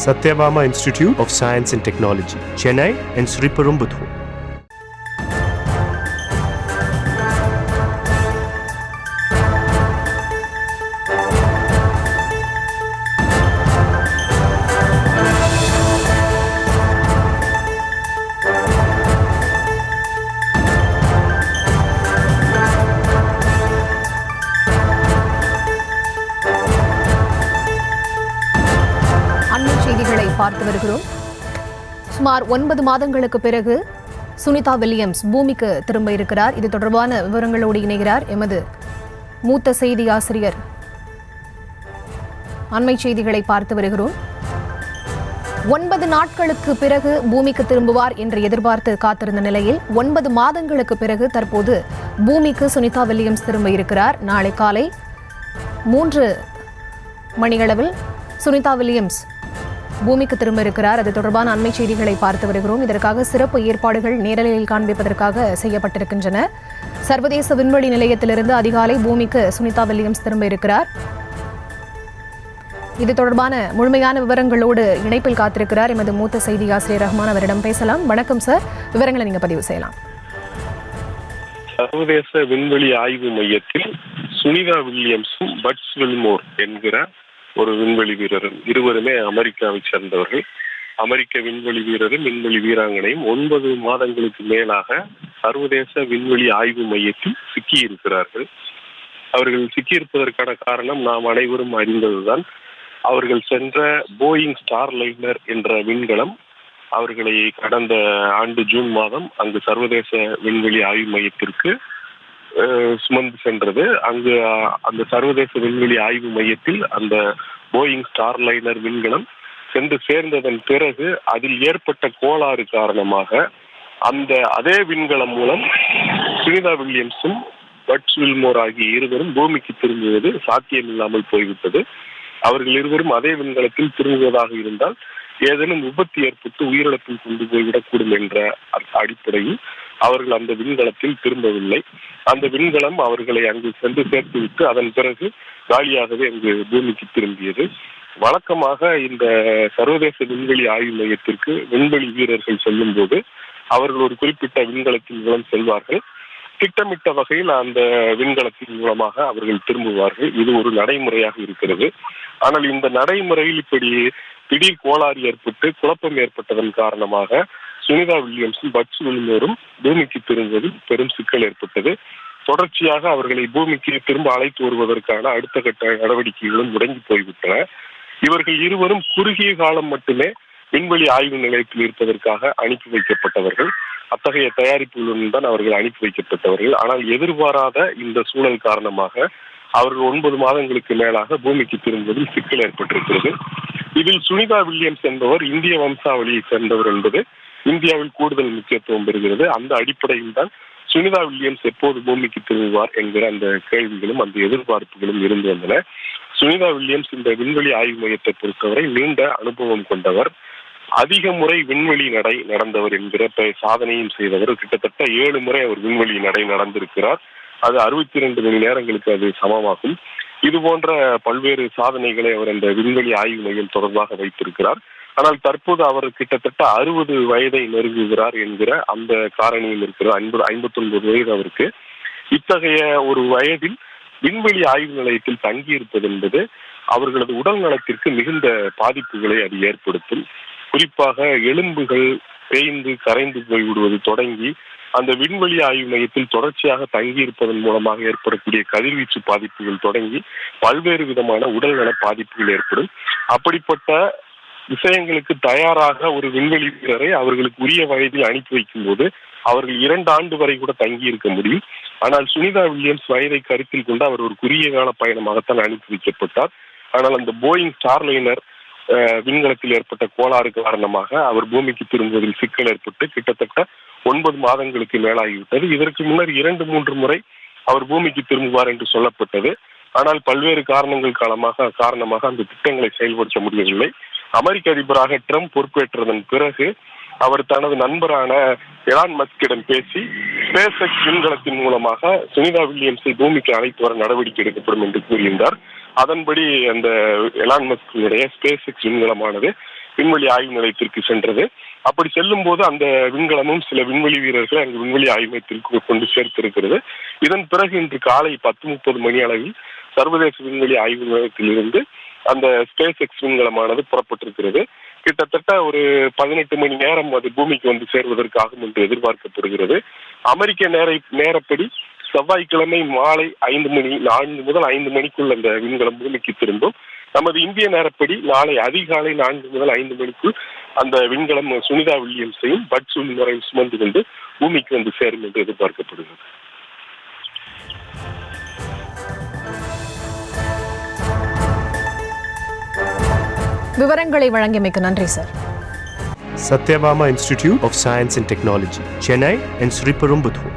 Satyabama Institute of Science and Technology, Chennai and Sriperumbudur. செய்திகளை பார்த்து வருகிறோம். சுமார் 9 மாதங்களுக்கு பிறகு சுனிதா வில்லியம்ஸ் பூமிக்கு திரும்ப இருக்கிறார். இது தொடர்பான விவரங்களோடு இணைகிறார் எமது மூத்த செய்தி ஆசிரியர். அண்மை செய்திகளை பார்த்து வருகிறோம். 9 நாட்களுக்கு பிறகு பூமிக்கு திரும்புவார் என்று எதிர்பார்த்து காத்திருந்த நிலையில் 9 மாதங்களுக்கு பிறகு தற்போது பூமிக்கு சுனிதா வில்லியம்ஸ் திரும்ப இருக்கிறார். நாளை காலை 3 மணியளவில் சுனிதா வில்லியம்ஸ் பூமிக்கு திரும்ப இருக்கிறார். அது தொடர்பான அண்மை செய்திகளை பார்த்து வருகிறோம். இதற்காக சிறப்பு ஏற்பாடுகள் நேரலையில் காண்பிப்பதற்காக செய்யப்பட்டிருக்கின்றன. சர்வதேச விண்வெளி நிலையத்திலிருந்து அதிகாலை பூமிக்கு சுனிதா வில்லியம்ஸ் திரும்ப இருக்கிறார். இது தொடர்பான முழுமையான விவரங்களோடு இணைப்பில் காத்திருக்கிறார் எமது மூத்த செய்தி ஆசிரியர் ரஹ்மான். அவரிடம் பேசலாம். வணக்கம் சார், விவரங்களை நீங்க பதிவு செய்யலாம். சர்வதேச விண்வெளி ஆய்வு மையத்தில் சுனிதா வில்லியம்ஸும் பட்ஸ் வில்மோர் என்கிற ஒரு விண்வெளி வீரரும், இருவருமே அமெரிக்காவை சேர்ந்தவர்கள். அமெரிக்க விண்வெளி வீரரும் விண்வெளி வீராங்கனையும் 9 மாதங்களுக்கு மேலாக சர்வதேச விண்வெளி ஆய்வு மையத்தில் சிக்கியிருக்கிறார்கள். அவர்கள் சிக்கியிருப்பதற்கான காரணம் நாம் அனைவரும் அறிந்ததுதான். அவர்கள் சென்ற போயிங் ஸ்டார்லைனர் என்ற விண்கலம் அவர்களை கடந்த ஆண்டு ஜூன் மாதம் அங்கு சர்வதேச விண்வெளி ஆய்வு மையத்திற்கு சுமந்து சென்றது. அங்கு அந்த சர்வதேச விண்வெளி ஆய்வு மையத்தில் அந்த போயிங் ஸ்டார்லைனர் விண்கலம் சென்று சேர்ந்ததன் பிறகு அதில் ஏற்பட்ட கோளாறு காரணமாக அந்த அதே விண்கலம் மூலம் சுனிதா வில்லியம்ஸும் பட்ஸ் வில்மோர் ஆகிய இருவரும் பூமிக்கு திரும்புவது சாத்தியமில்லாமல் போய்விட்டது. அவர்கள் இருவரும் அதே விண்கலத்தில் திரும்புவதாக இருந்தால் ஏதேனும் விபத்து ஏற்பட்டு உயிரிழப்பில் கொண்டு போய்விடக்கூடும் என்ற அடிப்படையில் அவர்கள் அந்த விண்கலத்தில் திரும்பவில்லை. அந்த விண்கலம் அவர்களை அங்கு சென்று சேர்த்துவிட்டு அதன் பிறகு காலியாகவே அங்கு பூமிக்கு திரும்பியது. வழக்கமாக இந்த சர்வதேச விண்வெளி ஆய்வு மையத்திற்கு விண்வெளி வீரர்கள் செல்லும் போது அவர்கள் ஒரு குறிப்பிட்ட விண்கலத்தின் மூலம் செல்வார்கள். திட்டமிட்ட வகையில் அந்த விண்கலத்தின் மூலமாக அவர்கள் திரும்புவார்கள். இது ஒரு நடைமுறையாக இருக்கிறது. ஆனால் இந்த நடைமுறையில் இப்படி திடீர் கோளாறு ஏற்பட்டு குழப்பம் ஏற்பட்டதன் காரணமாக சுனிதா வில்லியம்ஸும் பட்ஸ் வில்மோரும் பூமிக்கு திரும்புவதில் பெரும் சிக்கல் ஏற்பட்டது. தொடர்ச்சியாக அவர்களை பூமிக்கு திரும்ப அழைத்து வருவதற்கான அடுத்த கட்ட நடவடிக்கைகளும் முடங்கி போய்விட்டன. இவர்கள் இருவரும் குறுகிய காலம் மட்டுமே விண்வெளி ஆய்வு நிலையத்தில் இருப்பதற்காக அனுப்பி வைக்கப்பட்டவர்கள். அத்தகைய தயாரிப்புகளுடன் தான் அவர்கள் அனுப்பி வைக்கப்பட்டவர்கள். ஆனால் எதிர்பாராத இந்த சூழல் காரணமாக அவர்கள் 9 மாதங்களுக்கு மேலாக பூமிக்கு திரும்புவதில் சிக்கல் ஏற்பட்டிருக்கிறது. இதில் சுனிதா வில்லியம்ஸ் என்பவர் இந்திய வம்சாவளியை சேர்ந்தவர் என்பது இந்தியாவில் கூடுதல் முக்கியத்துவம் பெறுகிறது. அந்த அடிப்படையில் தான் சுனிதா வில்லியம்ஸ் எப்போது பூமிக்கு திரும்புவார் என்கிற அந்த கேள்விகளும் அந்த எதிர்பார்ப்புகளும் இருந்து வந்தன. சுனிதா வில்லியம்ஸ் இந்த விண்வெளி ஆய்வு மையத்தை பொறுத்தவரை நீண்ட அனுபவம் கொண்டவர், அதிக முறை விண்வெளி நடை நடந்தவர் என்கிற சாதனையும் செய்தவர். கிட்டத்தட்ட 7 முறை அவர் விண்வெளி நடை நடந்திருக்கிறார். அது 62 மணி நேரங்களுக்கு அது சமமாகும். இது போன்ற பல்வேறு சாதனைகளை அவர் அந்த விண்வெளி ஆய்வு மையம் தொடர்பாக வைத்திருக்கிறார். ஆனால் தற்போது அவர் கிட்டத்தட்ட 60 வயதை நெருங்குகிறார் என்கிற அந்த காரணியும் இருக்கிறது. 59 வயது அவருக்கு. இத்தகைய ஒரு வயதில் விண்வெளி ஆய்வு நிலையத்தில் தங்கியிருப்பது என்பது அவர்களது உடல் நலத்திற்கு மிகுந்த பாதிப்புகளை அது ஏற்படுத்தும். குறிப்பாக எலும்புகள் தேய்ந்து கரைந்து போய்விடுவது தொடங்கி அந்த விண்வெளி ஆய்வு மையத்தில் தொடர்ச்சியாக தங்கியிருப்பதன் மூலமாக ஏற்படக்கூடிய கதிர்வீச்சு பாதிப்புகள் தொடங்கி பல்வேறு விதமான உடல்நல பாதிப்புகள் ஏற்படும். அப்படிப்பட்ட விஷயங்களுக்கு தயாராக ஒரு விண்வெளி வீரரை அவர்களுக்கு உரிய வயதில் அனுப்பி வைக்கும் போது அவர்கள் 2 ஆண்டு வரை கூட தங்கி இருக்க முடியும். ஆனால் சுனிதா வில்லியம்ஸ் வயதை கருத்தில் கொண்டு அவர் ஒரு குறுகிய கால பயணமாகத்தான் அனுப்பி வைக்கப்பட்டார். ஆனால் அந்த போயிங் ஸ்டார்லைனர் விண்கலத்தில் ஏற்பட்ட கோளாறு காரணமாக அவர் பூமிக்கு திரும்புவதில் சிக்கல் ஏற்பட்டு கிட்டத்தட்ட 9 மாதங்களுக்கு மேலாகிவிட்டது. இதற்கு முன்னர் 2-3 முறை அவர் பூமிக்கு திரும்புவார் என்று சொல்லப்பட்டது. ஆனால் பல்வேறு காரணங்கள் காரணமாக அந்த திட்டங்களை செயல்படுத்த முடியவில்லை. அமெரிக்க அதிபராக ட்ரம்ப் பொறுப்பேற்றதன் பிறகு அவர் தனது நண்பரான எலான் மஸ்கிடம் பேசி ஸ்பேஸ் எக்ஸ் விண்கலத்தின் மூலமாக சுனிதா வில்லியம்ஸை பூமிக்கு அழைத்து வர நடவடிக்கை எடுக்கப்படும் என்று கூறியிருந்தார். அதன்படி அந்த எலான் மஸ்கினுடைய ஸ்பேஸ் எக்ஸ் விண்கலமானது விண்வெளி ஆய்வு நிலையத்திற்கு சென்றது. அப்படி செல்லும் போது அந்த விண்கலமும் சில விண்வெளி வீரர்களை அங்கு விண்வெளி ஆய்வு மையத்திற்கு கொண்டு சேர்த்திருக்கிறது. இதன் பிறகு இன்று காலை 10:30 மணி அளவில் சர்வதேச விண்வெளி ஆய்வு நிலையத்திலிருந்து அந்த ஸ்பேஸ் எக்ஸ் விண்கலமானது புறப்பட்டிருக்கிறது. கிட்டத்தட்ட ஒரு 18 மணி நேரம் அது பூமிக்கு வந்து சேர்வதற்காகும் என்று எதிர்பார்க்கப்படுகிறது. அமெரிக்க நேரப்படி செவ்வாய்க்கிழமை மாலை 4 முதல் 5 மணிக்குள் அந்த விண்கலம் பூமிக்கு திரும்பும். நமது இந்திய நேரப்படி நாளை அதிகாலை 4 முதல் 5 மணிக்குள் அந்த விண்கலம் சுனிதா வில்லியம்ஸையும் பட்ஸ் விண்முறையும் சுமந்து கொண்டு பூமிக்கு வந்து சேரும் என்று எதிர்பார்க்கப்படுகிறது. விவரங்களை வழங்கியமைக்கு நன்றி sir. Satyabama Institute of Science and Technology, Chennai and Sriperumbudur.